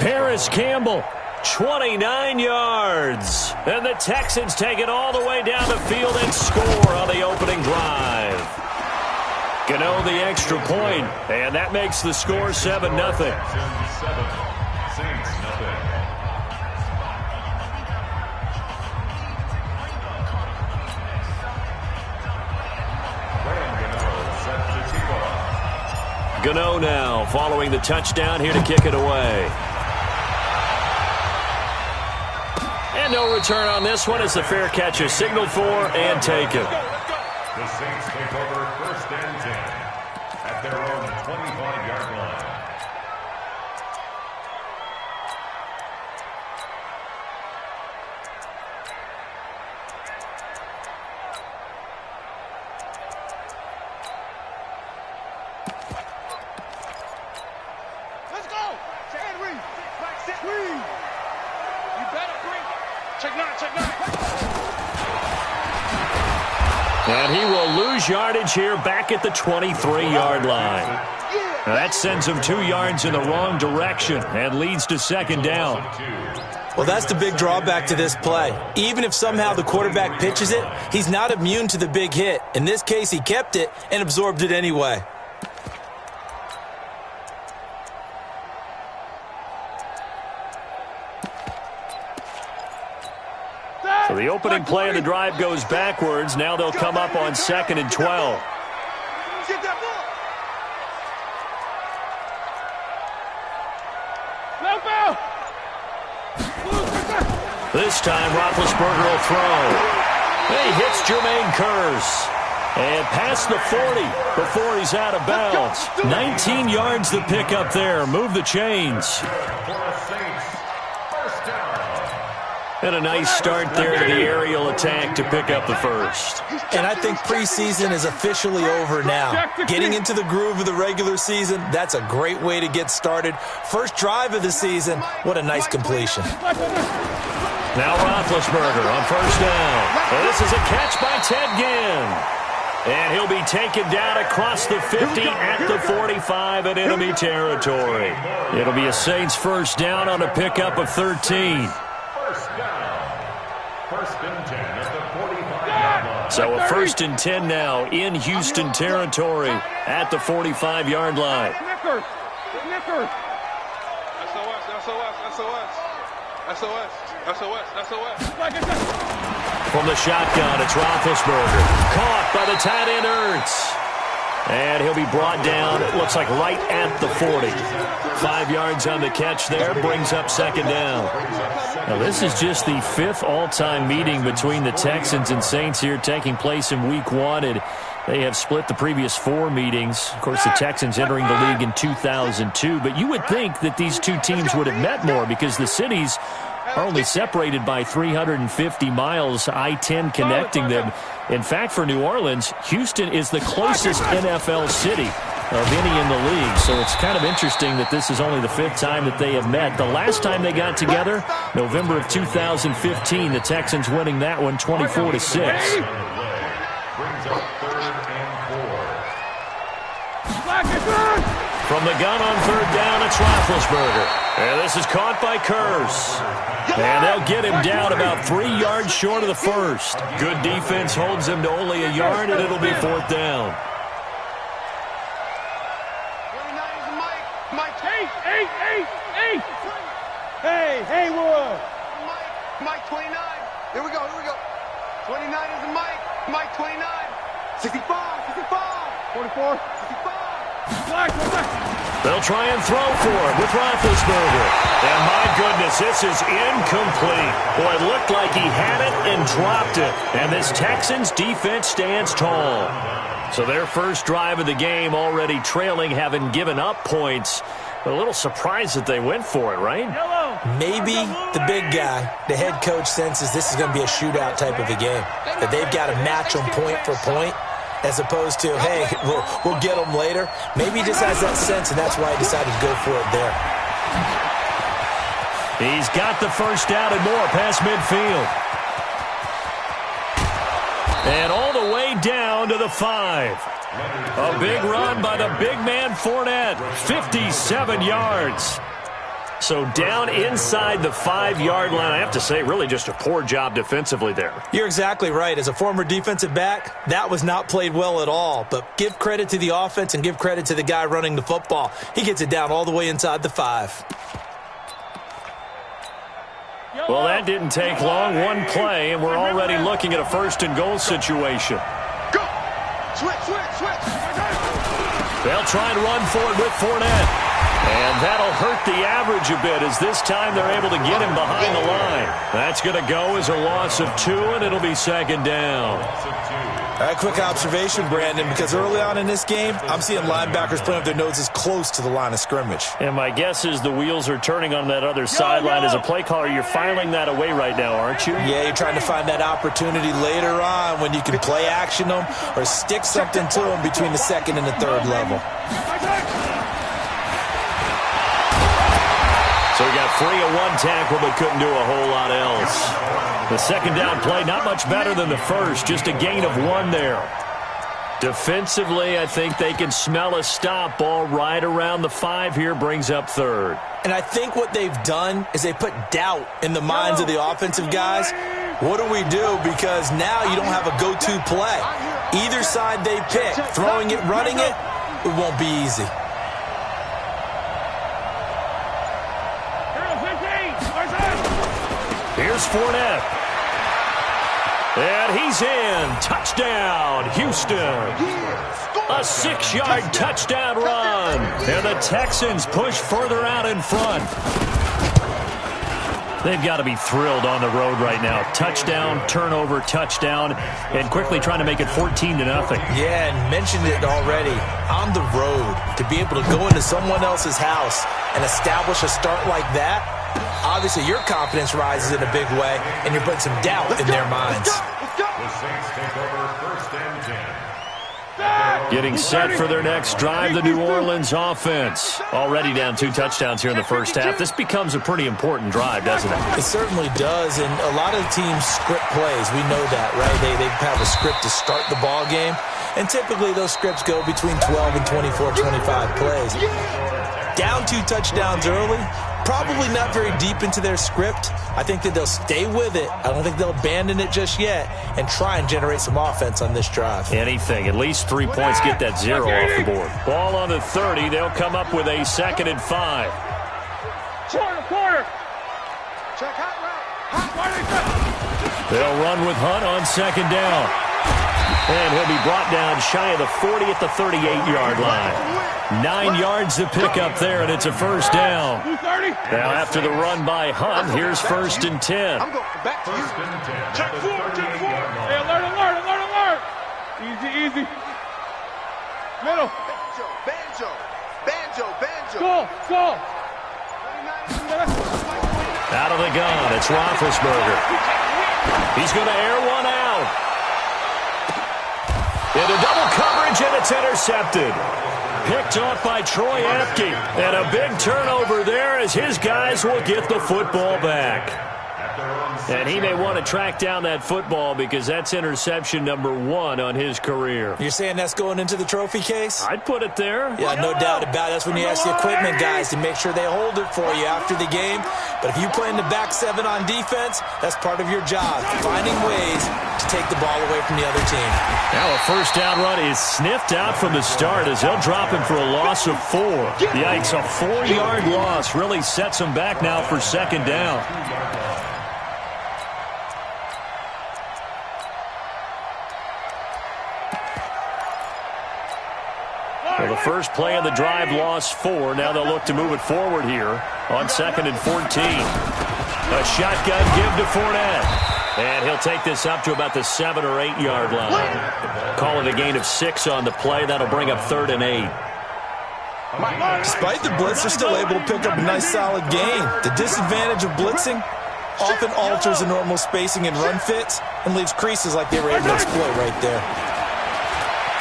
Paris Campbell, 29 yards. And the Texans take it all the way down the field and score on the opening drive. Gano the extra point, and that makes the score 7-0. Gano now following the touchdown here to kick it away. And no return on this one as the fair catch is signaled for and taken. The Saints take over 1st and 10 at their own 25-yard line. Let's go! Stand read. Sit read. You better bring. Check nine. And he will lose yardage here back at the 23-yard line. Now that sends him 2 yards in the wrong direction and leads to 2nd down. Well, that's the big drawback to this play. Even if somehow the quarterback pitches it, he's not immune to the big hit. In this case, he kept it and absorbed it anyway. So the opening play of the drive goes backwards. Now they'll come up on 2nd and 12. This time Roethlisberger will throw. He hits Jermaine Kearse. And past the 40 before he's out of bounds. 19 yards the pickup there. Move the chains. And a nice start there to the aerial attack to pick up the first. And I think preseason is officially over now. Getting into the groove of the regular season, that's a great way to get started. First drive of the season, what a nice completion. Now Roethlisberger on 1st down. And this is a catch by Ted Ginn. And he'll be taken down across the 50 at the 45 in enemy territory. It'll be a Saints 1st down on a pickup of 13. So a 1st and 10 now in Houston territory at the 45-yard line. From the shotgun, it's Roethlisberger. Caught by the tight end Ertz. And he'll be brought down, it looks like right at the 40. 5 yards on the catch there, brings up 2nd down. Now this is just the 5th all-time meeting between the Texans and Saints here taking place in Week 1. And they have split the previous 4 meetings. Of course, the Texans entering the league in 2002. But you would think that these two teams would have met more because the cities are only separated by 350 miles, I-10 connecting them. In fact, for New Orleans, Houston is the closest NFL city of any in the league. So it's kind of interesting that this is only the 5th time that they have met. The last time they got together, November of 2015, the Texans winning that one 24-6. From the gun on 3rd down, it's Roethlisberger. And this is caught by Kearse. And they'll get him down about 3 yards short of the first. Good defense holds him to only a yard, and it'll be 4th down. Hey, Wood. Mike 29. Here we go. 29 is the Mike 29. 65. 44. 65. They'll try and throw for it with Roethlisberger. And my goodness, this is incomplete. Boy, it looked like he had it and dropped it. And this Texans defense stands tall. So their first drive of the game already trailing, having given up points. But a little surprised that they went for it, right? Maybe the big guy, the head coach, senses this is going to be a shootout type of a game. That they've got to match them point for point. As opposed to, hey, we'll get them later. Maybe he just has that sense, and that's why he decided to go for it there. He's got the first down and more past midfield. And all the way down to the 5. A big run by the big man Fournette. 57 yards. So down inside the 5-yard line. I have to say, really just a poor job defensively there. You're exactly right. As a former defensive back, that was not played well at all. But give credit to the offense and give credit to the guy running the football. He gets it down all the way inside the 5. Well, that didn't take long. One play, and we're already looking at a 1st and goal situation. Go! Switch! They'll try and run for it with Fournette. And that'll hurt the average a bit as this time they're able to get him behind the line. That's going to go as a loss of 2, and it'll be 2nd down. All right, quick observation, Brandon, because early on in this game, I'm seeing linebackers playing with their noses close to the line of scrimmage. And my guess is the wheels are turning on that other sideline. As a play caller, you're filing that away right now, aren't you? Yeah, you're trying to find that opportunity later on when you can play action them or stick something to them between the 2nd and the 3rd level. So he got free of one tackle but couldn't do a whole lot else. The 2nd down play, not much better than the first, just a gain of 1 there. Defensively, I think they can smell a stop. Ball right around the 5 here, brings up 3rd. And I think what they've done is they put doubt in the minds of the offensive guys. What do we do? Because now you don't have a go-to play. Either side they pick, throwing it, running it, it won't be easy. Here's Fournette. And he's in. Touchdown, Houston. A 6-yard touchdown run. And the Texans push further out in front. They've got to be thrilled on the road right now. Touchdown, turnover, touchdown, and quickly trying to make it 14-0. Yeah, and mentioned it already. On the road, to be able to go into someone else's house and establish a start like that, obviously your confidence rises in a big way, and you're putting some doubt in their minds. The Saints take over 1st and 10. Getting set for their next drive, the New Orleans offense. Already down 2 touchdowns here in the first half. This becomes a pretty important drive, doesn't it? It certainly does, and a lot of teams script plays. We know that, right? They have a script to start the ball game, and typically those scripts go between 12 and 24, 25 plays. Down 2 touchdowns early, probably not very deep into their script. I think that they'll stay with it. I don't think they'll abandon it just yet and try and generate some offense on this drive. Anything. At least 3 points, get that 0 off the board. Ball on the 30. They'll come up with a 2nd and 5. Quarter. Check hot route. They'll run with Hunt on 2nd down. And he'll be brought down shy of the 40 at the 38-yard line. 9 yards to pick up there, and it's a 1st down. Now after the run by Hunt, here's 1st and 10. I'm going back to you. Check 4. Hey, alert. Easy. Middle. Banjo. Go. Out of the gun, it's Roethlisberger. He's going to air one out. Into double coverage, and it's intercepted. Picked off by Troy Apke. And a big turnover there as his guys will get the football back. And he may want to track down that football because that's interception number 1 on his career. You're saying that's going into the trophy case? I'd put it there. Yeah, no doubt about it. That's when you ask the equipment guys to make sure they hold it for you after the game. But if you play in the back 7 on defense, that's part of your job, finding ways to take the ball away from the other team. Now a 1st down run is sniffed out from the start as they'll drop him for a loss of 4. Yikes, a 4-yard loss really sets him back now for 2nd down. Well, the first play of the drive lost 4. Now they'll look to move it forward here on 2nd and 14. A shotgun give to Fournette. And he'll take this up to about the 7 or 8 yard line. Call it a gain of 6 on the play. That'll bring up 3rd and 8. Despite the blitz, they're still able to pick up a nice solid gain. The disadvantage of blitzing often alters the normal spacing and run fits and leaves creases like they were able to exploit right there.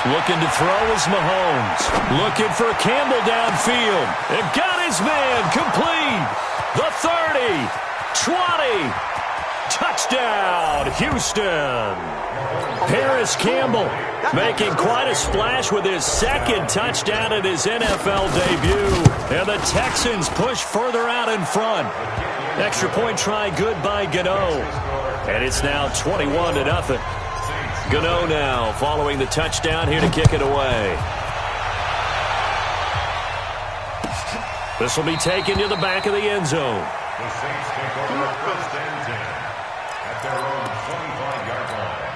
Looking to throw is Mahomes. Looking for Campbell downfield. And got his man complete. The 30, 20, Touchdown, Houston. Paris Campbell making quite a splash with his second touchdown in his NFL debut. And the Texans push further out in front. Extra point try good by Gano. And it's now 21-0. Gano now following the touchdown here to kick it away. This will be taken to the back of the end zone. The Saints take over first and 10 at their own 25-yard line.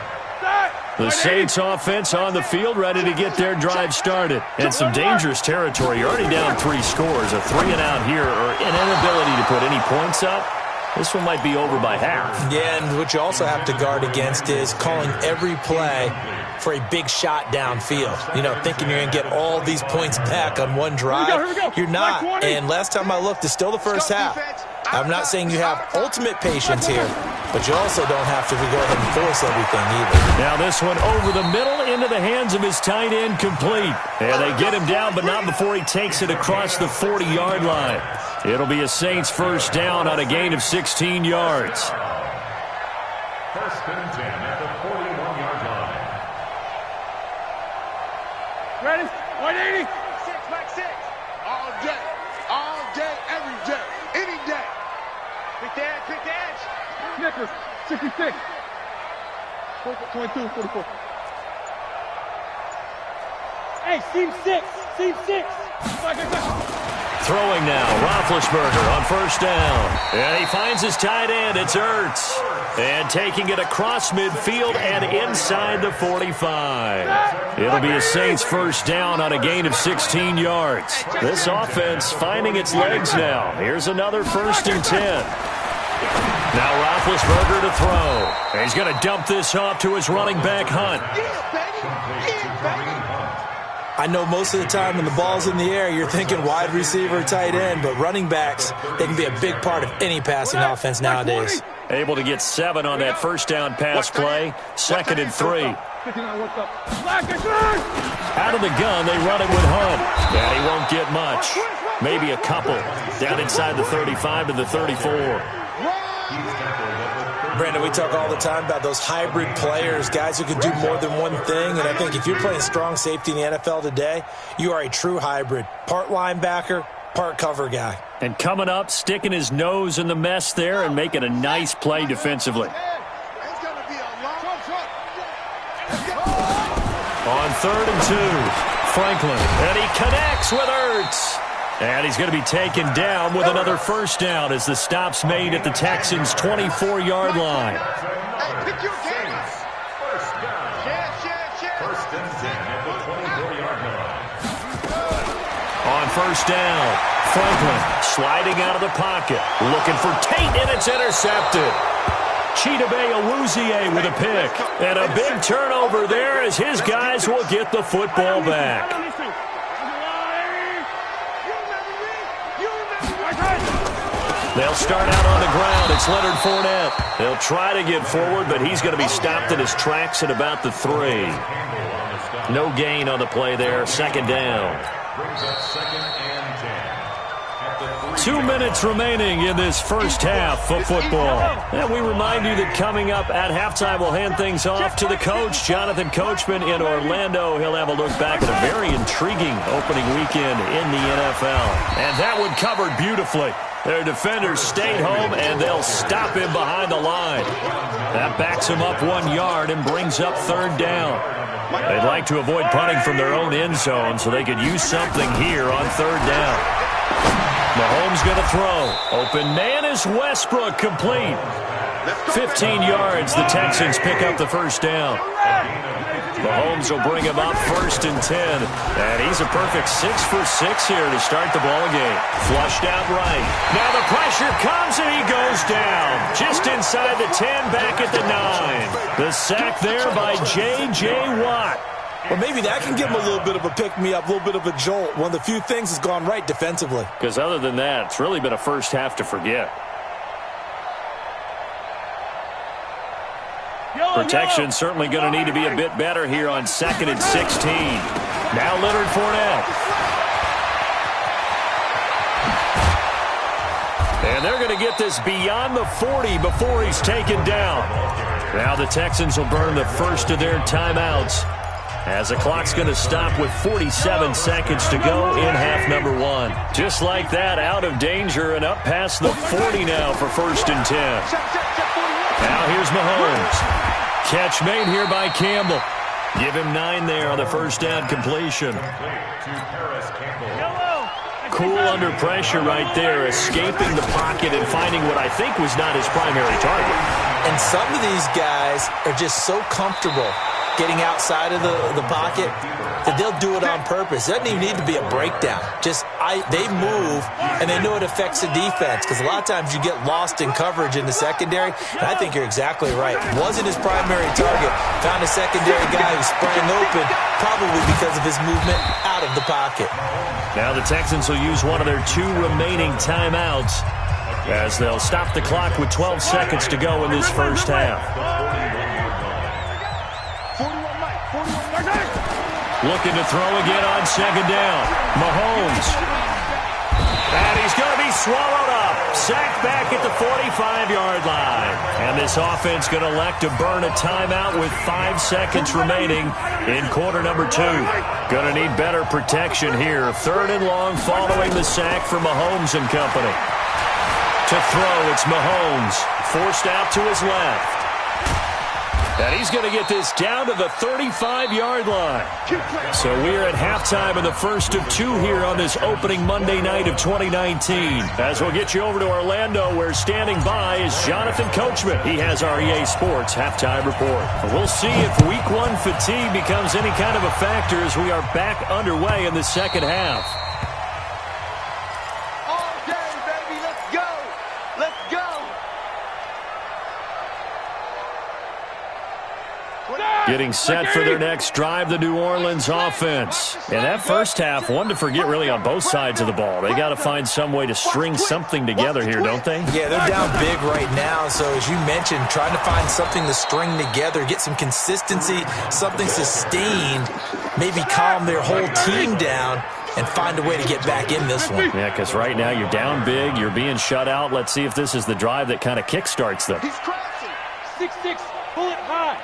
The Saints offense on the field ready to get their drive started. And some dangerous territory. You're already down 3 scores. A 3-and-out here or an inability to put any points up. This one might be over by half. Yeah, and what you also have to guard against is calling every play for a big shot downfield. You know, thinking you're going to get all these points back on one drive. Here we go. You're not. And last time I looked, it's still the first half. I'm not saying you have ultimate patience here, but you also don't have to go ahead and force everything either. Now this one over the middle into the hands of his tight end, complete. And they get him down, but not before he takes it across the 40-yard line. It'll be a Saints first down on a gain of 16 yards. First and 10 at the 41-yard line. Ready? 180. 6 back 6. All day, every day, any day. Pick the edge. Snickers. 66. 22, 44. Hey, seam 6. Seam 6. Throwing now, Roethlisberger on first down. And he finds his tight end. It's Ertz. And taking it across midfield and inside the 45. It'll be a Saints first down on a gain of 16 yards. This offense finding its legs now. Here's another first and 10. Now Roethlisberger to throw. And he's going to dump this off to his running back, Hunt. I know most of the time when the ball's in the air, you're thinking wide receiver, tight end, but running backs, they can be a big part of any passing offense nowadays. Able to get 7 on that first down pass play. 2nd and 3. Out of the gun, they run it with Hunt. And he won't get much. Maybe a couple. Down inside the 35 to the 34. Brandon, we talk all the time about those hybrid players, guys who can do more than one thing. And I think if you're playing strong safety in the NFL today, you are a true hybrid. Part linebacker, part cover guy. And coming up, sticking his nose in the mess there and making a nice play defensively. On 3rd and 2, Franklin. And he connects with Ertz. And he's going to be taken down with another first down as the stop's made at the Texans' 24-yard line. First and 10 at the 24-yard line. On first down, Franklin sliding out of the pocket, looking for Tate, and it's intercepted. Chidobe Awuzie with a pick. And a big turnover there as his guys will get the football back. They'll start out on the ground. It's Leonard Fournette. They'll try to get forward, but he's going to be stopped in his tracks at about the 3. No gain on the play there. 2nd down. Brings up 2nd and 10 at the 3. 2 minutes remaining in this first half of football. And we remind you that coming up at halftime, we'll hand things off to the coach, Jonathan Coachman in Orlando. He'll have a look back at a very intriguing opening weekend in the NFL. And that one covered beautifully. Their defenders stayed home, and they'll stop him behind the line. That backs him up 1 yard and brings up 3rd down. They'd like to avoid punting from their own end zone so they could use something here on 3rd down. Mahomes going to throw. Open man is Westbrook, complete. 15 yards, the Texans pick up the first down. Mahomes will bring him up 1st and 10. And he's a perfect 6 for 6 here to start the ball game. Flushed out right. Now the pressure comes and he goes down. Just inside the 10, back at the 9. The sack there by J.J. Watt. Well, maybe that can give him a little bit of a pick-me-up, a little bit of a jolt. One of the few things has gone right defensively. Because other than that, it's really been a first half to forget. Protection certainly going to need to be a bit better here on 2nd and 16. Now Leonard Fournette. And they're going to get this beyond the 40 before he's taken down. Now the Texans will burn the first of their timeouts as the clock's going to stop with 47 seconds to go in half number 1. Just like that, out of danger and up past the 40 now for 1st and 10. Now here's Mahomes. Catch made here by Campbell. Give him 9 there on the first down completion. Cool under pressure right there, escaping the pocket and finding what I think was not his primary target. And some of these guys are just so comfortable getting outside of the pocket that they'll do it on purpose. It doesn't even need to be a breakdown. They move, and they know it affects the defense because a lot of times you get lost in coverage in the secondary, and I think you're exactly right. Wasn't his primary target. Found a secondary guy who sprang open, probably because of his movement out of the pocket. Now the Texans will use one of their 2 remaining timeouts as they'll stop the clock with 12 seconds to go in this first half. Looking to throw again on 2nd down. Mahomes. And he's going to be swallowed up. Sacked back at the 45-yard line. And this offense going to elect to burn a timeout with 5 seconds remaining in quarter number 2. Going to need better protection here. 3rd and long following the sack for Mahomes and company. To throw, it's Mahomes. Forced out to his left. And he's going to get this down to the 35-yard line. So we're at halftime in the first of 2 here on this opening Monday night of 2019. As we'll get you over to Orlando, where standing by is Jonathan Coachman. He has our EA Sports halftime report. We'll see if Week 1 fatigue becomes any kind of a factor as we are back underway in the second half. All day, baby. Let's go. Let's go. Getting set for their next drive, the New Orleans offense. And that first half, one to forget really on both sides of the ball. They got to find some way to string something together here, don't they? Yeah, they're down big right now. So as you mentioned, trying to find something to string together, get some consistency, something sustained, maybe calm their whole team down and find a way to get back in this one. Yeah, because right now you're down big, you're being shut out. Let's see if this is the drive that kind of kickstarts them. He's crashing. 6-6, pull it high.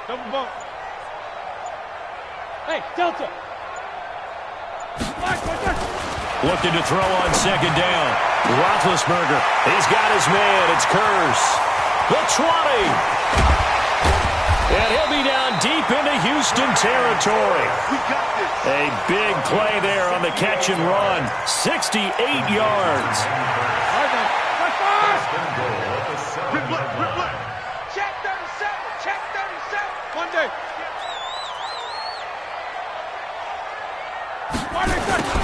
Double bump. Hey, Delta. Looking to throw on 2nd down. Roethlisberger. He's got his man. It's Curse. The 20. And he'll be down deep into Houston territory. We got this. A big play there on the catch and run. 68 yards. Replay. Check 37. Check 37. Monday.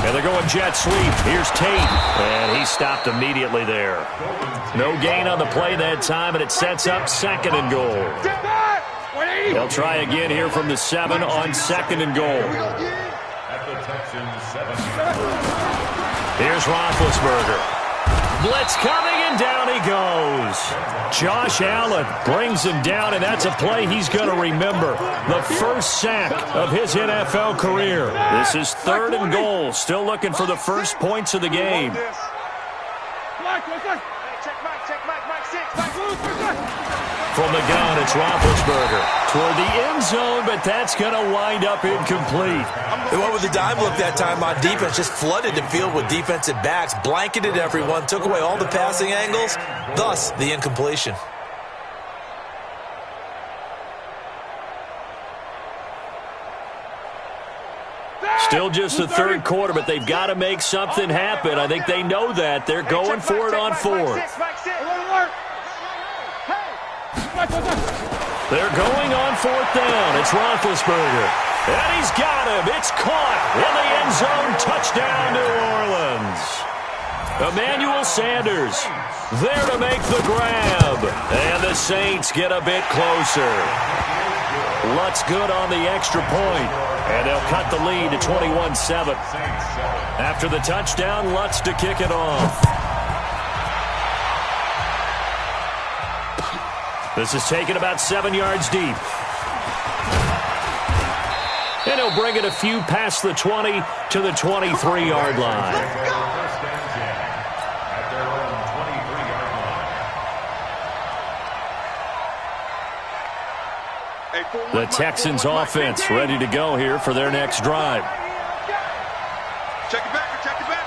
And they're going jet sweep. Here's Tate. And he stopped immediately there. No gain on the play that time, and it sets up 2nd and goal. They'll try again here from the 7 on 2nd and goal. Here's Roethlisberger. Blitz coming, and down he goes. Josh Allen brings him down, and that's a play he's going to remember. The first sack of his NFL career. This is 3rd and goal. Still looking for the first points of the game. From the gun, it's Roethlisberger toward the end zone, but that's going to wind up incomplete. They went with the dime look that time on defense, just flooded the field with defensive backs, blanketed everyone, took away all the passing angles, thus the incompletion. Still just the 3rd quarter, but they've got to make something happen. I think they know that. They're going for it on 4th. They're going on 4th down. It's Roethlisberger. And he's got him. It's caught in the end zone. Touchdown, New Orleans. Emmanuel Sanders there to make the grab. And the Saints get a bit closer. Lutz good on the extra point. And they'll cut the lead to 21-7. After the touchdown, Lutz to kick it off. This is taken about 7 yards deep. And he'll bring it a few past the 20 to the 23-yard line. The Texans offense ready to go here for their next drive. Check it back, check it back.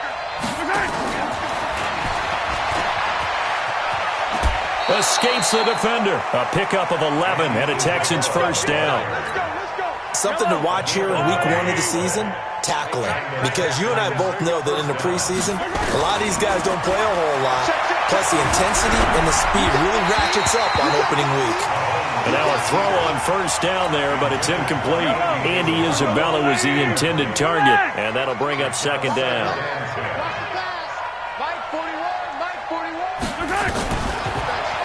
Escapes the defender. A pickup of 11 and a Texans first down. Something to watch here in week 1 of the season, tackling. Because you and I both know that in the preseason, a lot of these guys don't play a whole lot. Plus the intensity and the speed really ratchets up on opening week. And now a throw on first down there, but it's incomplete. Andy Isabella was the intended target, and that'll bring up second down.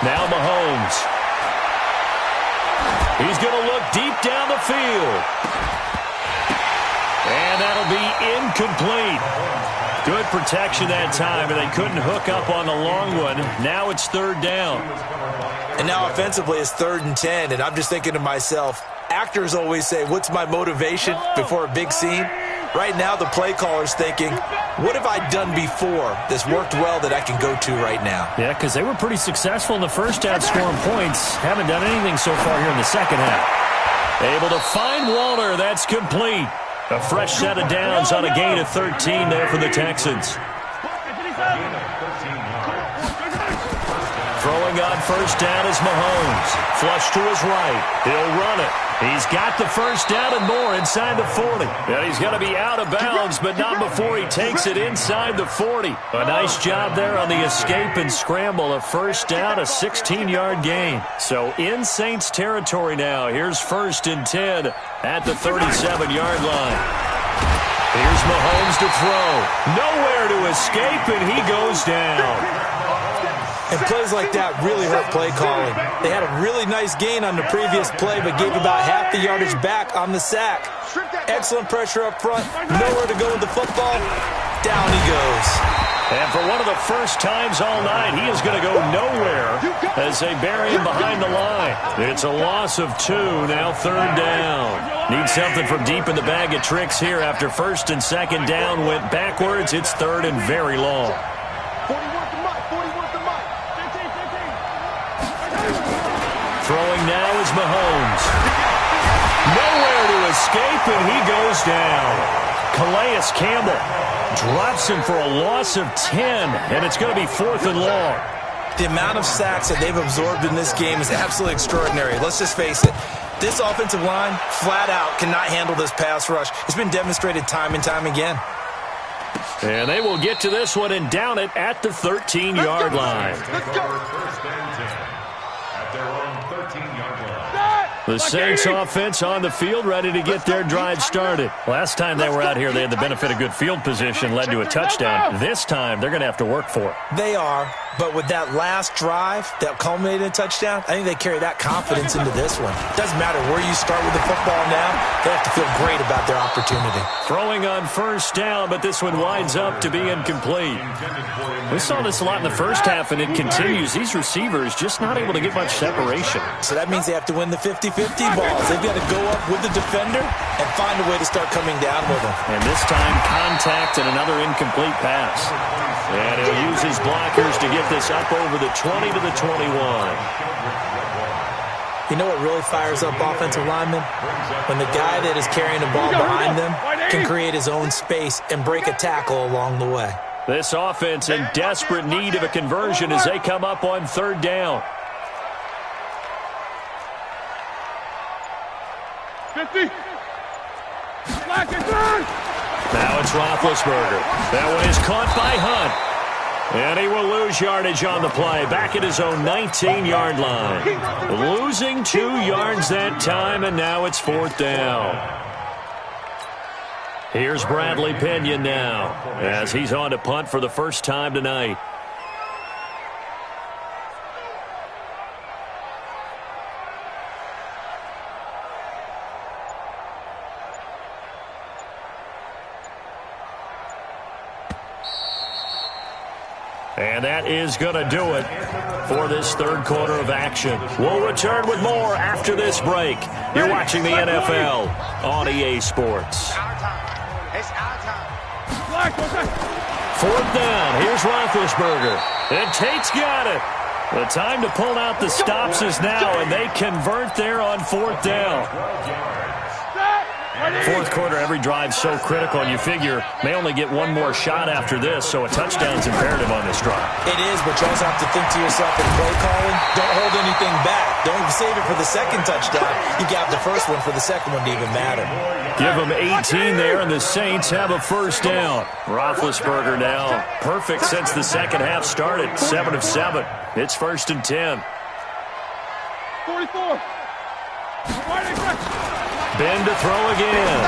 Now Mahomes. He's going to look deep down the field. And that'll be incomplete. Good protection that time, and they couldn't hook up on the long one. Now it's third down. And now offensively it's 3rd and 10, and I'm just thinking to myself, actors always say, what's my motivation before a big scene? Right now the play caller's thinking, what have I done before that's worked well that I can go to right now? Yeah, because they were pretty successful in the first half scoring points. Haven't done anything so far here in the second half. Able to find Walter. That's complete. A fresh set of downs on a gain of 13 there for the Texans. Throwing on first down is Mahomes. Flush to his right. He'll run it. He's got the first down and more inside the 40. And he's going to be out of bounds, but not before he takes it inside the 40. A nice job there on the escape and scramble. A first down, a 16-yard gain. So in Saints territory now. Here's 1st and 10 at the 37-yard line. Here's Mahomes to throw. Nowhere to escape, and he goes down. And plays like that really hurt play calling. They had a really nice gain on the previous play, but gave about half the yardage back on the sack. Excellent pressure up front. Nowhere to go with the football. Down he goes. And for one of the first times all night, he is going to go nowhere as they bury him behind the line. It's a loss of 2, now 3rd down. Need something from deep in the bag of tricks here after 1st and 2nd down went backwards. It's 3rd and very long. Throwing now is Mahomes. Nowhere to escape, and he goes down. Calais Campbell drops him for a loss of 10, and it's going to be 4th and long. The amount of sacks that they've absorbed in this game is absolutely extraordinary. Let's just face it. This offensive line, flat out, cannot handle this pass rush. It's been demonstrated time and time again. And they will get to this one and down it at the 13-yard line. Let's go. At their own 13-yard line. The Saints offense on the field, ready to get their drive started. Last time they were out here, they had the benefit of good field position, led to a touchdown. This time, they're going to have to work for it. They are, but with that last drive that culminated in a touchdown, I think they carry that confidence into this one. Doesn't matter where you start with the football now, they have to feel great about their opportunity. Throwing on first down, but this one winds up to be incomplete. We saw this a lot in the first half, and it continues. These receivers just not able to get much separation. So that means they have to win the 50-50 balls. They've got to go up with the defender and find a way to start coming down with them. And this time, contact and another incomplete pass. And he'll use his blockers to get this up over the 20 to the 21. You know what really fires up offensive linemen? When the guy that is carrying the ball behind them can create his own space and break a tackle along the way. This offense in desperate need of a conversion as they come up on 3rd down. 50. Now it's Roethlisberger. That one is caught by Hunt. And he will lose yardage on the play. Back at his own 19-yard line. Losing 2 yards that time, and now it's 4th down. Here's Bradley Pinion now as he's on to punt for the first time tonight. And that is going to do it for this 3rd quarter of action. We'll return with more after this break. You're watching the NFL on EA Sports. It's our time. 4th down. Here's Roethlisberger. And Tate's got it. The time to pull out the stops is now, and they convert there on 4th down. Fourth quarter, every drive's so critical, and you figure may only get one more shot after this, so a touchdown's imperative on this drive. It is, but you also have to think to yourself in play calling, don't hold anything back. Don't save it for the second touchdown. You got the first one for the second one to even matter. Give them 18 there, and the Saints have a first down. Roethlisberger now perfect since the second half started, 7 of 7. It's 1st and 10. 44. Ben to throw again.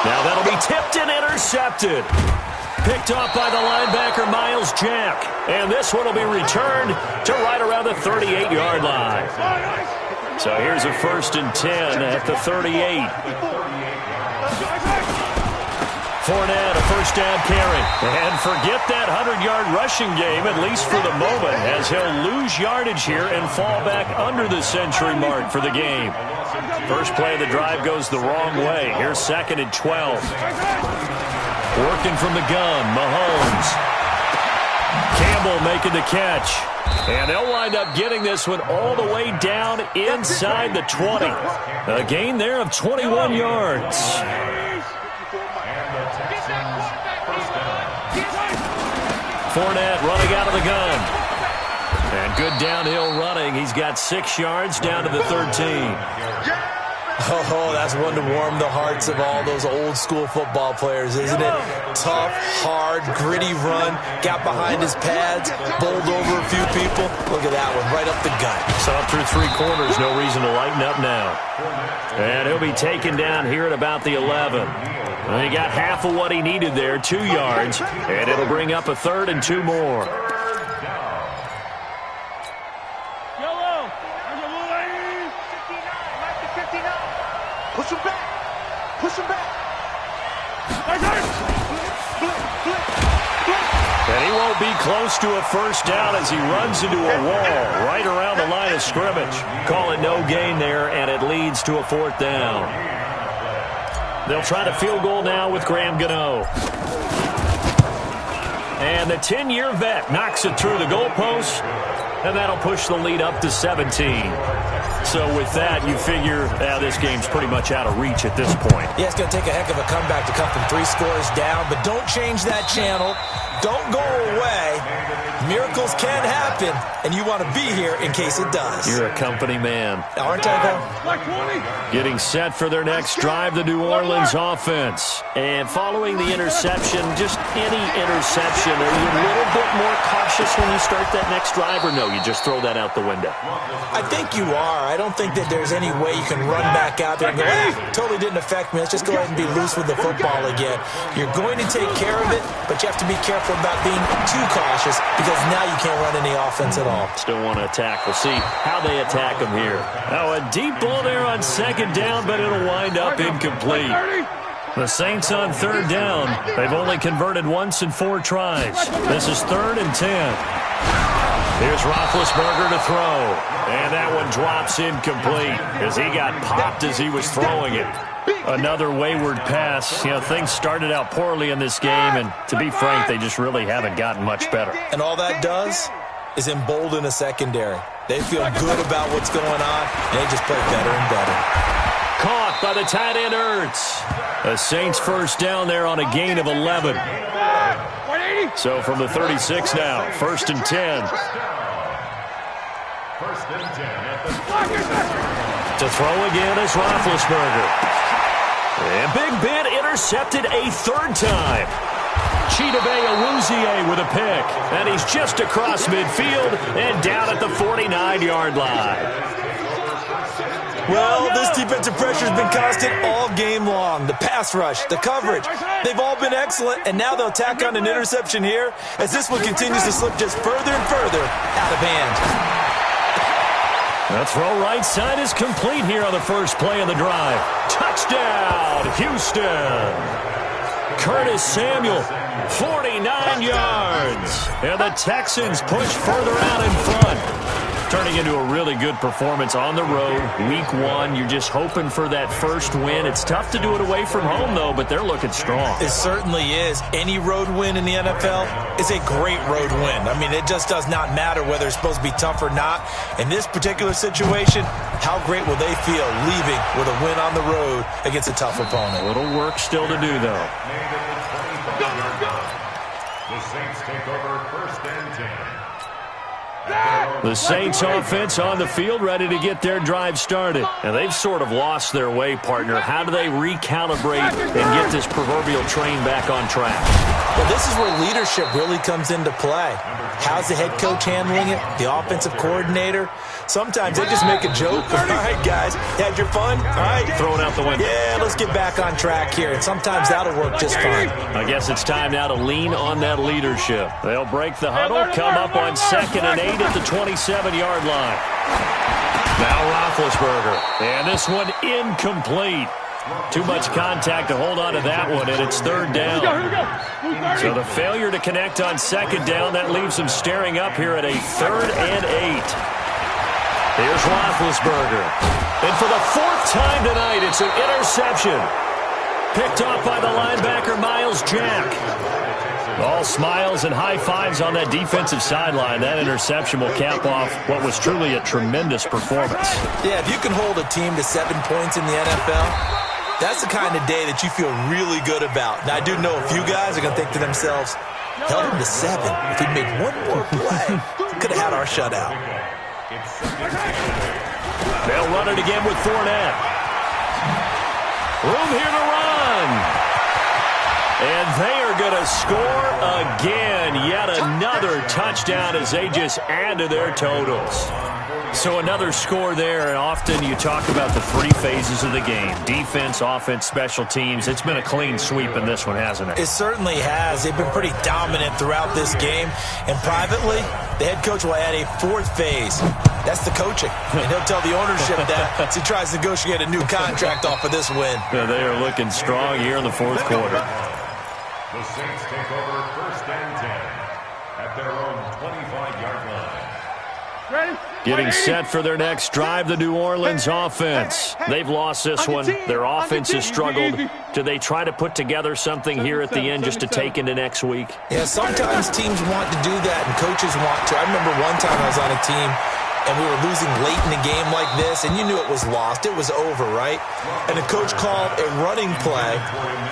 Now that'll be tipped and intercepted. Picked off by the linebacker, Miles Jack. And this one will be returned to right around the 38-yard line. So here's a 1st and 10 at the 38. Fournette, a first down carry. And forget that 100-yard rushing game, at least for the moment, as he'll lose yardage here and fall back under the century mark for the game. First play of the drive goes the wrong way. Here's 2nd and 12. Working from the gun, Mahomes. Campbell making the catch. And they'll wind up getting this one all the way down inside the 20. A gain there of 21 yards. Fournette running out of the gun. And good downhill running. He's got 6 yards down to the 13. Oh, that's one to warm the hearts of all those old-school football players, isn't it? Tough, hard, gritty run. Got behind his pads, bowled over a few people. Look at that one, right up the gut. So up through 3 quarters, no reason to lighten up now. And he'll be taken down here at about the 11. Well, he got half of what he needed there, 2 yards, and it'll bring up a 3rd and 2 more. Yellow. Push him back. Push him back. And he won't be close to a first down as he runs into a wall right around the line of scrimmage. Call it no gain there, and it leads to a 4th down. They'll try to field goal now with Graham Gano. And the 10-year vet knocks it through the goalpost, and that'll push the lead up to 17. So with that, you figure this game's pretty much out of reach at this point. Yeah, it's going to take a heck of a comeback to come from 3 scores down, but don't change that channel. Don't go away. Miracles can happen, and you want to be here in case it does. You're a company man. Aren't I, though? Getting set for their next drive, the New Orleans offense. And following the interception, just any interception, are you a little bit more cautious when you start that next drive, or no, you just throw that out the window? I think you are. I don't think that there's any way you can run back out there and go, totally didn't affect me. Let's just go ahead and be loose with the football again. You're going to take care of it, but you have to be careful about being too cautious because now you can't run any offense at all. Still want to attack. We'll see how they attack them here. Now a deep ball there on 2nd down, but it'll wind up incomplete. The Saints on 3rd down. They've only converted once in 4 tries. This is 3rd and 10. Here's Roethlisberger to throw. And that one drops incomplete as he got popped as he was throwing it. Another wayward pass. You know, things started out poorly in this game, and to be frank, they just really haven't gotten much better. And all that does is embolden a secondary. They feel good about what's going on, and they just play better and better. Caught by the tight end, Ertz. The Saints first down there on a gain of 11. So from the 36 now, 1st and 10. To throw again is Roethlisberger. And Big Ben intercepted a 3rd time. Chidobe Awuzie with a pick. And he's just across midfield and down at the 49-yard line. Well, this defensive pressure has been constant all game long. The pass rush, the coverage, they've all been excellent, and now they'll tack on an interception here as this one continues to slip just further and further out of hand. The throw right side is complete here on the first play of the drive. Touchdown, Houston. Curtis Samuel, 49 yards. And the Texans push further out in front. turning into a really good performance on the road. Week 1, you're just hoping for that first win. It's tough to do it away from home, though, but they're looking strong. It certainly is. Any road win in the NFL is a great road win. I mean, it just does not matter whether it's supposed to be tough or not. In this particular situation, how great will they feel leaving with a win on the road against a tough opponent? A little work still to do, though. The Saints take over first and 10. The Saints offense on the field, ready to get their drive started. And they've sort of lost their way, partner. How do they recalibrate and get this proverbial train back on track? Well, this is where leadership really comes into play. How's the head coach handling it? The offensive coordinator? Sometimes they just make a joke. All right, guys, had your fun? All right. Throw it out the window. Yeah, let's get back on track here. And sometimes that'll work just fine. I guess it's time now to lean on that leadership. They'll break the huddle, come up on 2nd and 8 at the 27-yard line. Now Roethlisberger. And this one incomplete. Too much contact to hold on to that one, and it's 3rd down. So the failure to connect on 2nd down, that leaves them staring up here at a 3rd and 8. Here's Roethlisberger. And for the 4th time tonight, it's an interception. Picked off by the linebacker, Miles Jack. All smiles and high fives on that defensive sideline. That interception will cap off what was truly a tremendous performance. Yeah, if you can hold a team to 7 points in the NFL, that's the kind of day that you feel really good about. Now, I do know a few guys are going to think to themselves, held him to 7. If he'd made one more play, could have had our shutout. They'll run it again with Fournette. Room here to run. And they are going to score again. Yet another touchdown as they just add to their totals. So another score there, and often you talk about the 3 phases of the game. Defense, offense, special teams. It's been a clean sweep in this one, hasn't it? It certainly has. They've been pretty dominant throughout this game. And privately, the head coach will add a 4th phase. That's the coaching. And he'll tell the ownership that as he tries to negotiate a new contract off of this win. Yeah, they are looking strong here in the 4th quarter. The Saints take over first and 10 at their own 25-yard line. Ready? Getting set for their next drive, the New Orleans offense. They've lost this one. Their offense has struggled. Do they try to put together something here at the end just to take into next week? Yeah, sometimes teams want to do that and coaches want to. I remember one time I was on a team and we were losing late in a game like this, and you knew it was lost. It was over, right? And the coach called a running play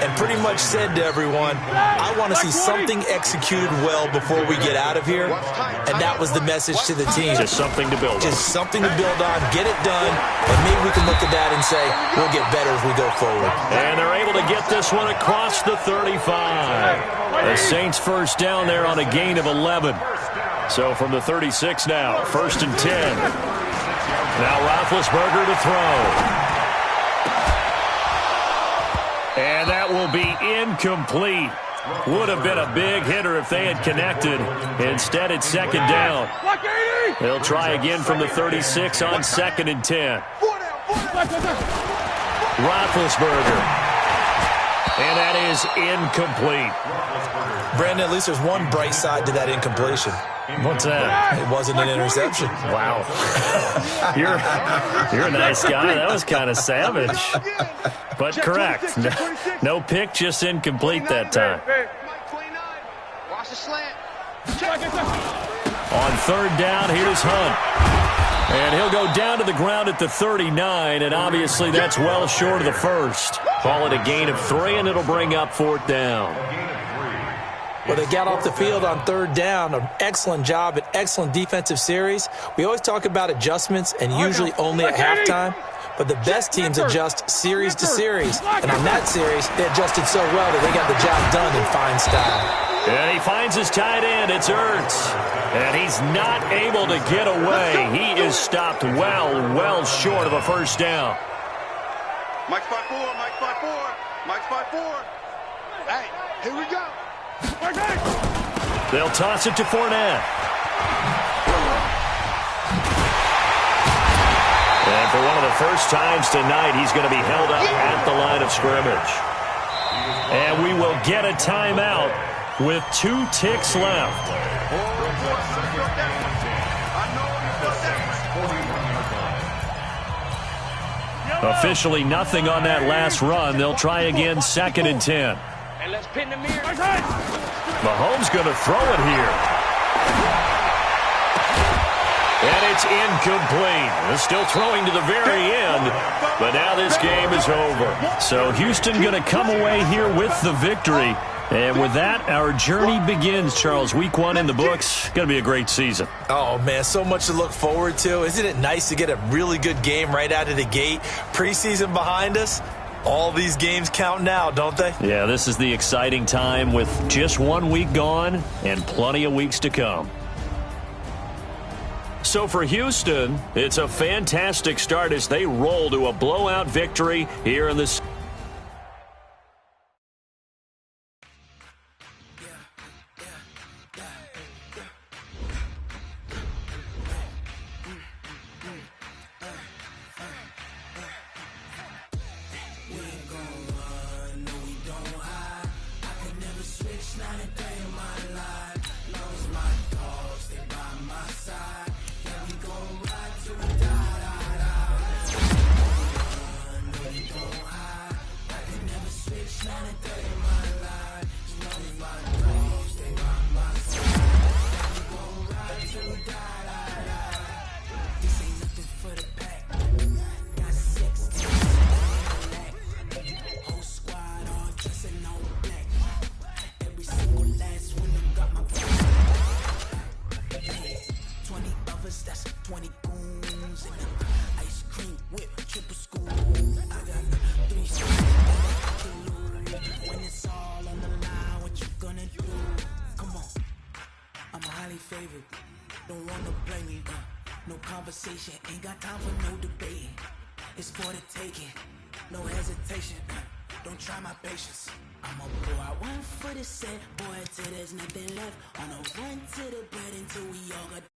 and pretty much said to everyone, I want to see something executed well before we get out of here. And that was the message to the team. Just something to build on. Just something to build on, get it done, and maybe we can look at that and say, we'll get better as we go forward. And they're able to get this one across the 35. The Saints first down there on a gain of 11. So from the 36 now, 1st and 10. Now Roethlisberger to throw. And that will be incomplete. Would have been a big hitter if they had connected. Instead, it's 2nd down. They'll try again from the 36 on 2nd and 10. Roethlisberger. And that is incomplete. Brandon, at least there's one bright side to that incompletion. What's that? It wasn't an interception. Wow. You're a nice guy. That was kind of savage. But correct. No pick, just incomplete that time. Watch the slant. On 3rd down, here's Hunt. And he'll go down to the ground at the 39, and obviously that's well short of the first. Call it a gain of 3, and it'll bring up 4th down. Well, they got off the field on 3rd down. An excellent job, an excellent defensive series. We always talk about adjustments and usually only at halftime. But the best teams adjust series to series. And on that series, they adjusted so well that they got the job done in fine style. And he finds his tight end. It's Ertz. And he's not able to get away. He is stopped well short of a first down. Mike's 5-4, Mike's 5-4, Mike's 5-4. Hey, here we go. They'll toss it to Fournette. And for one of the first times tonight, he's going to be held up at the line of scrimmage. And we will get a timeout with 2 ticks left. Officially nothing on that last run. They'll try again, 2nd and 10. And let's pin the mirror. Mahomes going to throw it here. And it's incomplete. Still throwing to the very end, but now this game is over. So Houston going to come away here with the victory. And with that, our journey begins, Charles. Week 1 in the books. Going to be a great season. Oh, man, so much to look forward to. Isn't it nice to get a really good game right out of the gate? Preseason behind us. All these games count now, don't they? Yeah, this is the exciting time with just 1 week gone and plenty of weeks to come. So for Houston, it's a fantastic start as they roll to a blowout victory here in the Don't wanna blame me, no conversation, ain't got time for no debating. It's for the taking, no hesitation, don't try my patience. I'ma pour out 1 for the set, boy, till there's nothing left. On a run to the bread until we all got